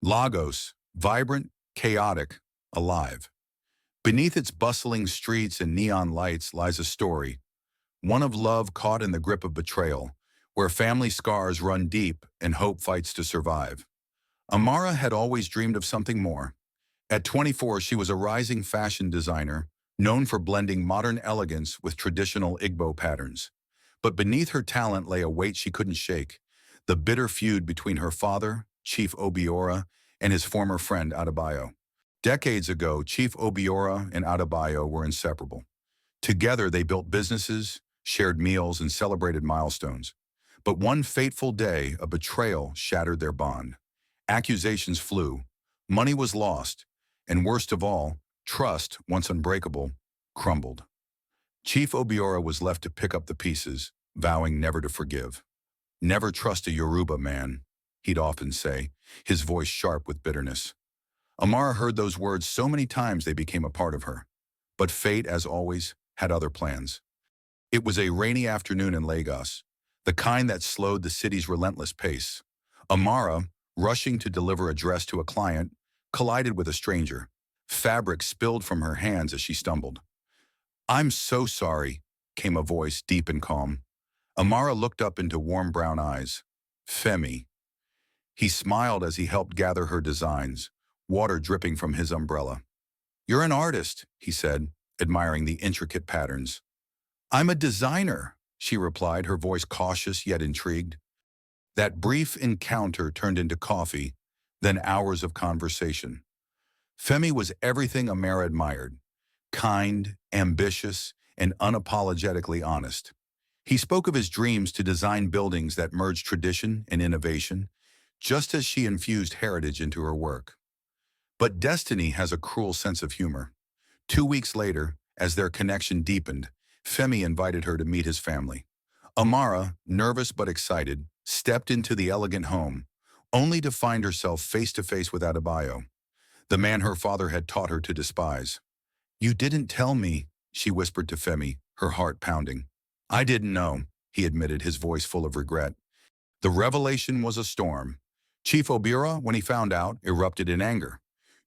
Lagos, vibrant, chaotic, alive. Beneath its bustling streets and neon lights lies a story, one of love caught in the grip of betrayal, where family scars run deep and hope fights to survive. Amara had always dreamed of something more. At 24, she was a rising fashion designer, known for blending modern elegance with traditional Igbo patterns. But beneath her talent lay a weight she couldn't shake, the bitter feud between her father, Chief Obiora, and his former friend Adebayo. Decades ago, Chief Obiora and Adebayo were inseparable. Together, they built businesses, shared meals, and celebrated milestones. But one fateful day, a betrayal shattered their bond. Accusations flew, money was lost, and worst of all, trust, once unbreakable, crumbled. Chief Obiora was left to pick up the pieces, vowing never to forgive. "Never trust a Yoruba man," he'd often say, his voice sharp with bitterness. Amara heard those words so many times they became a part of her. But fate, as always, had other plans. It was a rainy afternoon in Lagos, the kind that slowed the city's relentless pace. Amara, rushing to deliver a dress to a client, collided with a stranger. Fabric spilled from her hands as she stumbled. "I'm so sorry," came a voice deep and calm. Amara looked up into warm brown eyes. "Femi." He smiled as he helped gather her designs, water dripping from his umbrella. "You're an artist," he said, admiring the intricate patterns. "I'm a designer," she replied, her voice cautious yet intrigued. That brief encounter turned into coffee, then hours of conversation. Femi was everything Amara admired: kind, ambitious, and unapologetically honest. He spoke of his dreams to design buildings that merged tradition and innovation, just as she infused heritage into her work. But destiny has a cruel sense of humor. 2 weeks later, as their connection deepened, Femi invited her to meet his family. Amara, nervous but excited, stepped into the elegant home, only to find herself face to face with Adebayo, the man her father had taught her to despise. "You didn't tell me," she whispered to Femi, her heart pounding. "I didn't know," he admitted, his voice full of regret. The revelation was a storm. Chief Obira, when he found out, erupted in anger.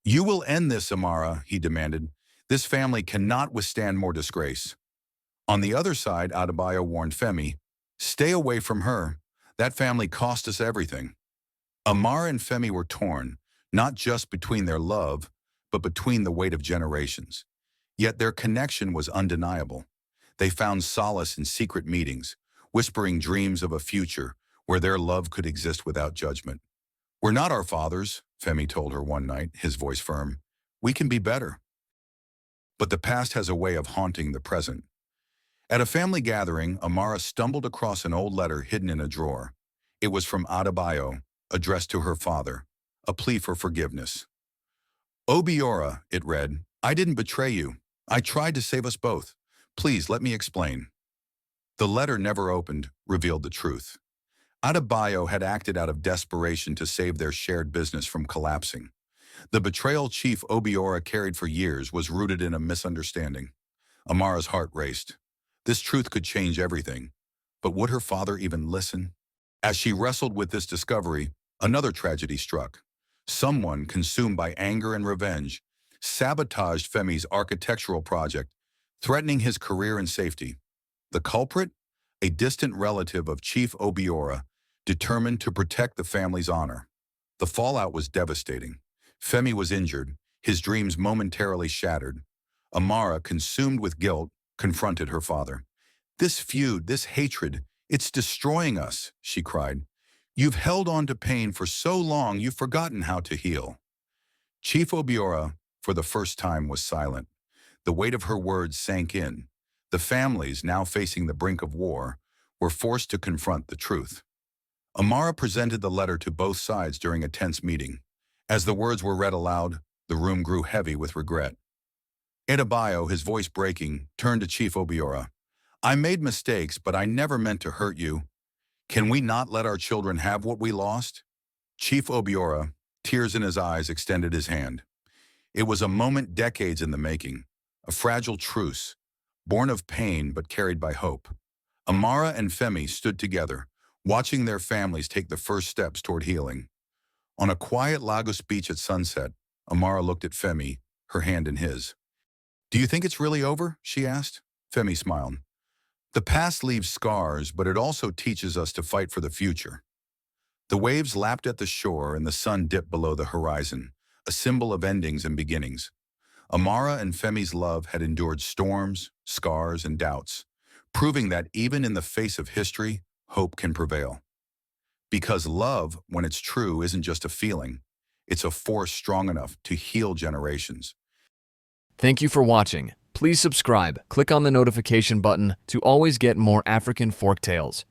"You will end this, Amara," he demanded. "This family cannot withstand more disgrace." On the other side, Adebayo warned Femi, "Stay away from her. That family cost us everything." Amara and Femi were torn, not just between their love, but between the weight of generations. Yet their connection was undeniable. They found solace in secret meetings, whispering dreams of a future where their love could exist without judgment. "We're not our fathers," Femi told her one night, his voice firm. "We can be better." But the past has a way of haunting the present. At a family gathering, Amara stumbled across an old letter hidden in a drawer. It was from Adebayo, addressed to her father, a plea for forgiveness. "Obiora," it read, "I didn't betray you. I tried to save us both. Please let me explain." The letter, never opened, revealed the truth. Adebayo had acted out of desperation to save their shared business from collapsing. The betrayal Chief Obiora carried for years was rooted in a misunderstanding. Amara's heart raced. This truth could change everything. But would her father even listen? As she wrestled with this discovery, another tragedy struck. Someone, consumed by anger and revenge, sabotaged Femi's architectural project, threatening his career and safety. The culprit? A distant relative of Chief Obiora, determined to protect the family's honor. The fallout was devastating. Femi was injured, his dreams momentarily shattered. Amara, consumed with guilt, confronted her father. "This feud, this hatred, it's destroying us," she cried. "You've held on to pain for so long you've forgotten how to heal." Chief Obiora, for the first time, was silent. The weight of her words sank in. The families, now facing the brink of war, were forced to confront the truth. Amara presented the letter to both sides during a tense meeting. As the words were read aloud, the room grew heavy with regret. Adebayo, his voice breaking, turned to Chief Obiora. "I made mistakes, but I never meant to hurt you. Can we not let our children have what we lost?" Chief Obiora, tears in his eyes, extended his hand. It was a moment decades in the making, a fragile truce, born of pain but carried by hope. Amara and Femi stood together, watching their families take the first steps toward healing. On a quiet Lagos beach at sunset, Amara looked at Femi, her hand in his. Do you think it's really over? She asked. Femi smiled. The past leaves scars, but it also teaches us to fight for the future. The waves lapped at the shore and the sun dipped below the horizon, a symbol of endings and beginnings. Amara and Femi's love had endured storms, scars, and doubts, proving that even in the face of history, hope can prevail. Because love, when it's true, isn't just a feeling. It's a force strong enough to heal generations. Thank you for watching. Please subscribe. Click on the notification button to always get more African folktales.